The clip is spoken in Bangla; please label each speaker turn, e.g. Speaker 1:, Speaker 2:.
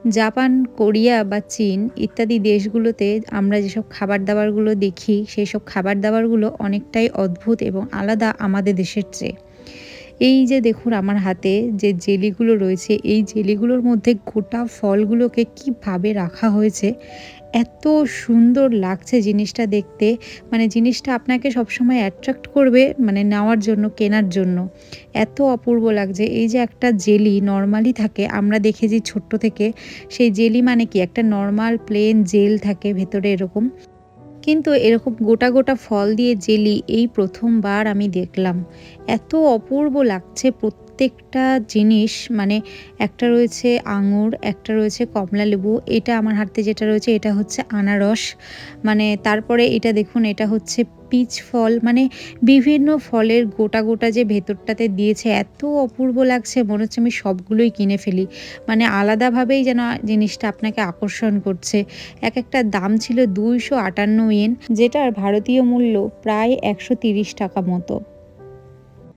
Speaker 1: জাপান, কোরিয়া বা চীন ইত্যাদি দেশগুলোতে আমরা যেসব খাবার-দাবারগুলো দেখি, সেসব খাবার-দাবারগুলো অনেকটাই অদ্ভুত এবং আলাদা আমাদের দেশের চেয়ে। এই যে দেখুন আমার হাতে যে জেলিগুলো রয়েছে, এই জেলিগুলোর মধ্যে গোটা ফলগুলোকে কিভাবে রাখা হয়েছে, এত সুন্দর লাগছে জিনিসটা দেখতে। মানে জিনিসটা আপনাকে সবসময় অ্যাট্রাক্ট করবে মানে নেওয়ার জন্য, কেনার জন্য। এত অপূর্ব লাগছে। এই যে একটা জেলি নরমালি থাকে, আমরা দেখেছি ছোট্ট থেকে, সেই জেলি মানে কি একটা নরমাল প্লেন জেল থাকে ভেতরে এরকম। কিন্তু এরকম গোটা, গোটা ফল দিয়ে জেলি এই ১ম বার আমি দেখলাম। এত অপূর্ব লাগছে প্রত্যেকটা জিনিস। মানে একটা রয়েছে আঙুর, একটা রয়েছে কমলালেবু, এটা আমার হাতে যেটা রয়েছে এটা হচ্ছে আনারস। মানে তারপরে এটা দেখুন এটা হচ্ছে পিচ ফল। মানে বিভিন্ন ফলের গোটা, গোটা যে ভেতরটাতে দিয়েছে এত অপূর্ব লাগছে মনে হচ্ছে আমি সবগুলোই কিনে ফেলি। মানে আলাদাভাবেই যেন জিনিসটা আপনাকে আকর্ষণ করছে। একেকটার দাম ছিল ২৫৮ ইয়েন, যেটার ভারতীয় মূল্য প্রায় ৳১৩০ মতো।